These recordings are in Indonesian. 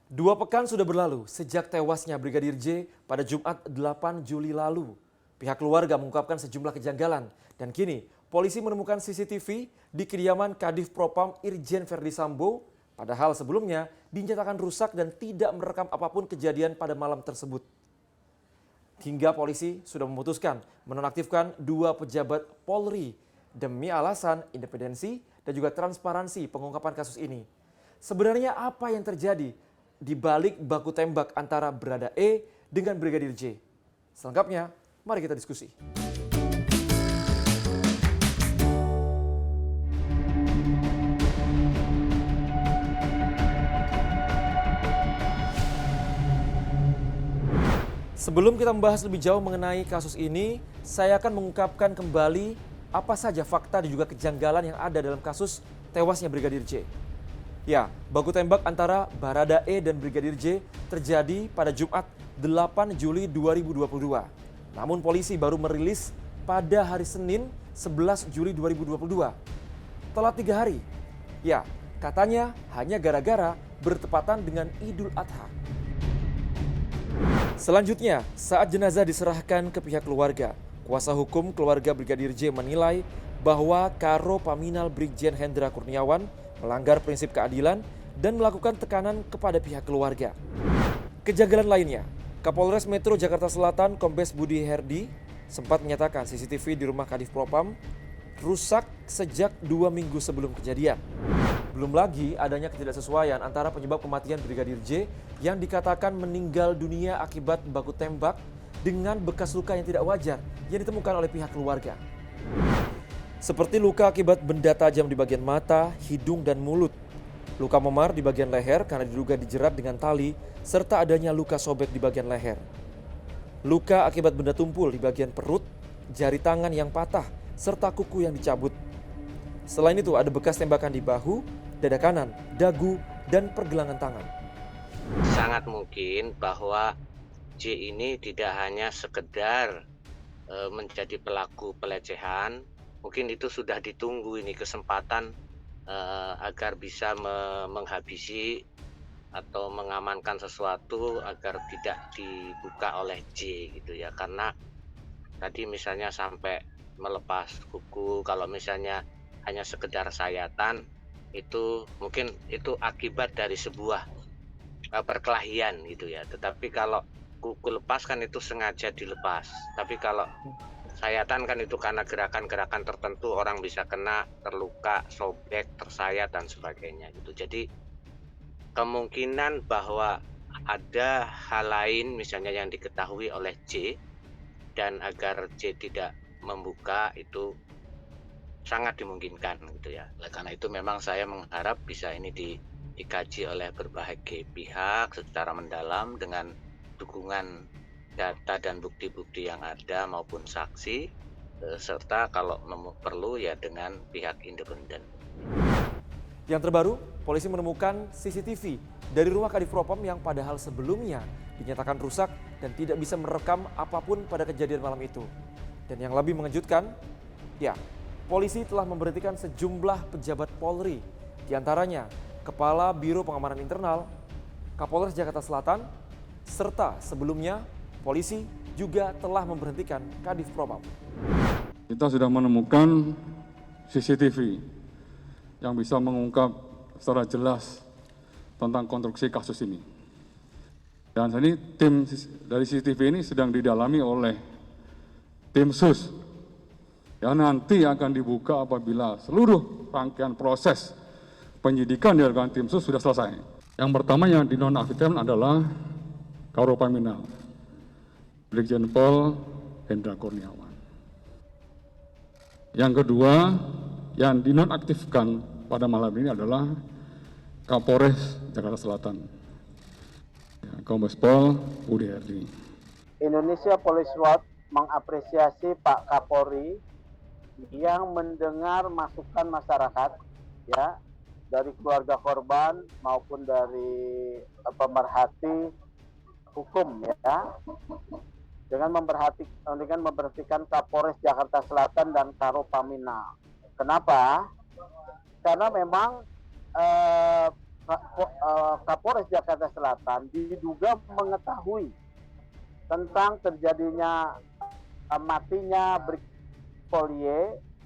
Dua pekan sudah berlalu sejak tewasnya Brigadir J pada Jumat 8 Juli lalu. Pihak keluarga mengungkapkan sejumlah kejanggalan dan kini polisi menemukan CCTV di kediaman Kadif Propam Irjen Verdi Sambo, padahal sebelumnya dinyatakan rusak dan tidak merekam apapun kejadian pada malam tersebut. Hingga polisi sudah memutuskan menonaktifkan dua pejabat Polri demi alasan independensi dan juga transparansi pengungkapan kasus ini. Sebenarnya apa yang terjadi di balik baku tembak antara Barada E dengan Brigadir J? Selengkapnya, mari kita diskusi. Sebelum kita membahas lebih jauh mengenai kasus ini, saya akan mengungkapkan kembali apa saja fakta dan juga kejanggalan yang ada dalam kasus tewasnya Brigadir J. Ya, baku tembak antara Barada E dan Brigadir J terjadi pada Jumat 8 Juli 2022. Namun polisi baru merilis pada hari Senin 11 Juli 2022. Telat 3 hari. Ya, katanya hanya gara-gara bertepatan dengan Idul Adha. Selanjutnya, saat jenazah diserahkan ke pihak keluarga, kuasa hukum keluarga Brigadir J menilai bahwa Karo Paminal Brigjen Hendra Kurniawan melanggar prinsip keadilan dan melakukan tekanan kepada pihak keluarga. Kejanggalan lainnya, Kapolres Metro Jakarta Selatan Kombes Budi Herdi sempat menyatakan CCTV di rumah Kadif Propam rusak sejak 2 minggu sebelum kejadian. Belum lagi adanya ketidaksesuaian antara penyebab kematian Brigadir J yang dikatakan meninggal dunia akibat baku tembak dengan bekas luka yang tidak wajar yang ditemukan oleh pihak keluarga. Seperti luka akibat benda tajam di bagian mata, hidung, dan mulut. Luka memar di bagian leher karena diduga dijerat dengan tali, serta adanya luka sobek di bagian leher. Luka akibat benda tumpul di bagian perut, jari tangan yang patah, serta kuku yang dicabut. Selain itu ada bekas tembakan di bahu, dada kanan, dagu, dan pergelangan tangan. Sangat mungkin bahwa J ini tidak hanya sekedar menjadi pelaku pelecehan, mungkin itu sudah ditunggu ini kesempatan agar bisa menghabisi atau mengamankan sesuatu agar tidak dibuka oleh J gitu ya, karena tadi misalnya sampai melepas kuku, kalau misalnya hanya sekedar sayatan itu mungkin itu akibat dari sebuah perkelahian gitu ya. Tetapi kalau kuku lepas kan itu sengaja dilepas. Tapi kalau sayatan kan itu karena gerakan-gerakan tertentu orang bisa kena, terluka, sobek, tersayat dan sebagainya gitu. Jadi kemungkinan bahwa ada hal lain misalnya yang diketahui oleh J dan agar J tidak membuka itu sangat dimungkinkan gitu ya. Oleh karena itu memang saya mengharap bisa ini dikaji oleh berbagai pihak secara mendalam dengan dukungan data dan bukti-bukti yang ada maupun saksi, serta kalau perlu ya dengan pihak independen. Yang terbaru, polisi menemukan CCTV dari rumah Kadif Propam yang padahal sebelumnya dinyatakan rusak dan tidak bisa merekam apapun pada kejadian malam itu. Dan yang lebih mengejutkan, ya, polisi telah memberhentikan sejumlah pejabat Polri, diantaranya Kepala Biro Pengamanan Internal, Kapolres Jakarta Selatan, serta sebelumnya polisi juga telah memberhentikan Kadif Propam. Kita sudah menemukan CCTV yang bisa mengungkap secara jelas tentang konstruksi kasus ini. Dan ini tim dari CCTV ini sedang didalami oleh tim sus yang nanti akan dibuka apabila seluruh rangkaian proses penyidikan di dilakukan tim sus sudah selesai. Yang pertama yang dinonaktifkan adalah Karo Paminal Brigjen Pol Hendra Kurniawan. Yang kedua yang dinonaktifkan pada malam ini adalah Kapolres Jakarta Selatan, Kombes Pol Budi Herdi. Indonesia Police Watch mengapresiasi Pak Kapolri yang mendengar masukan masyarakat ya dari keluarga korban maupun dari pemerhati hukum ya dengan memberhentikan Kapolres Jakarta Selatan dan Karo Paminal. Kenapa? Karena memang Kapolres Jakarta Selatan diduga mengetahui tentang terjadinya matinya Brigjen Y,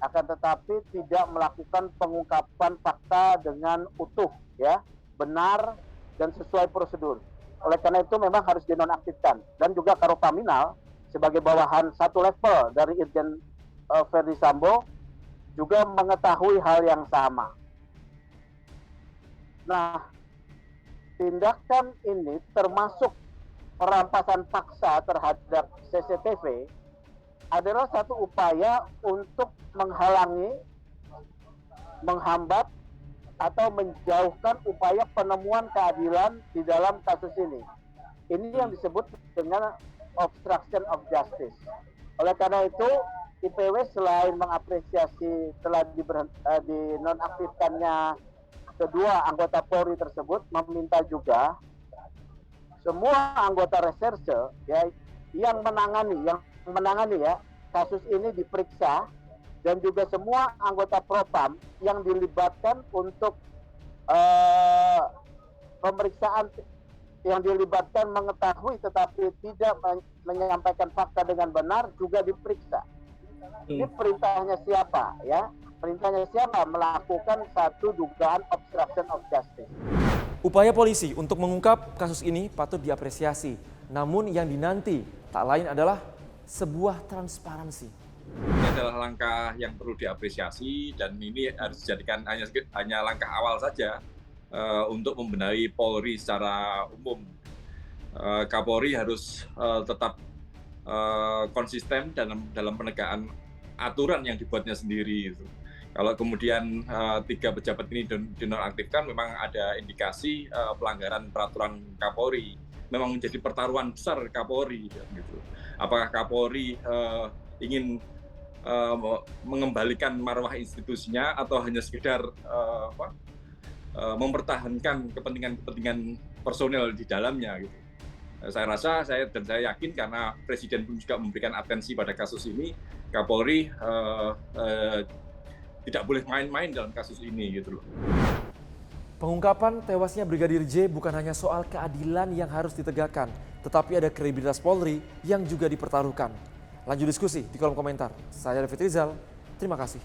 akan tetapi tidak melakukan pengungkapan fakta dengan utuh, ya, benar dan sesuai prosedur. Oleh karena itu memang harus dinonaktifkan, dan juga Karopaminal sebagai bawahan satu level dari Irjen Verdi Sambo juga mengetahui hal yang sama. Nah, tindakan ini termasuk perampasan paksa terhadap CCTV adalah satu upaya untuk menghalangi, menghambat, atau menjauhkan upaya penemuan keadilan di dalam kasus ini. Ini yang disebut dengan obstruction of justice. Oleh karena itu, IPW selain mengapresiasi telah dinonaktifkannya kedua anggota Polri tersebut, meminta juga semua anggota reserse, ya, yang menangani ya kasus ini diperiksa, dan juga semua anggota Propam yang dilibatkan untuk pemeriksaan, yang dilibatkan mengetahui tetapi tidak menyampaikan fakta dengan benar juga diperiksa. Ini perintahnya siapa, ya? Perintahnya siapa melakukan satu dugaan obstruction of justice. Upaya polisi untuk mengungkap kasus ini patut diapresiasi. Namun yang dinanti tak lain adalah sebuah transparansi. Ini adalah langkah yang perlu diapresiasi, dan ini harus dijadikan hanya langkah awal saja untuk membenahi Polri secara umum. Kapolri harus tetap konsisten dalam penegakan aturan yang dibuatnya sendiri. Kalau kemudian 3 pejabat ini dinonaktifkan, memang ada indikasi pelanggaran peraturan Kapolri. Memang menjadi pertaruhan besar Kapolri, gitu. Apakah Kapolri ingin mengembalikan marwah institusinya atau hanya sekedar mempertahankan kepentingan personel di dalamnya, gitu. Saya yakin karena Presiden pun juga memberikan atensi pada kasus ini, Kapolri tidak boleh main-main dalam kasus ini, gitu loh. Pengungkapan tewasnya Brigadir J bukan hanya soal keadilan yang harus ditegakkan, tetapi ada kredibilitas Polri yang juga dipertaruhkan. Lanjut diskusi di kolom komentar. Saya David Rizal, terima kasih.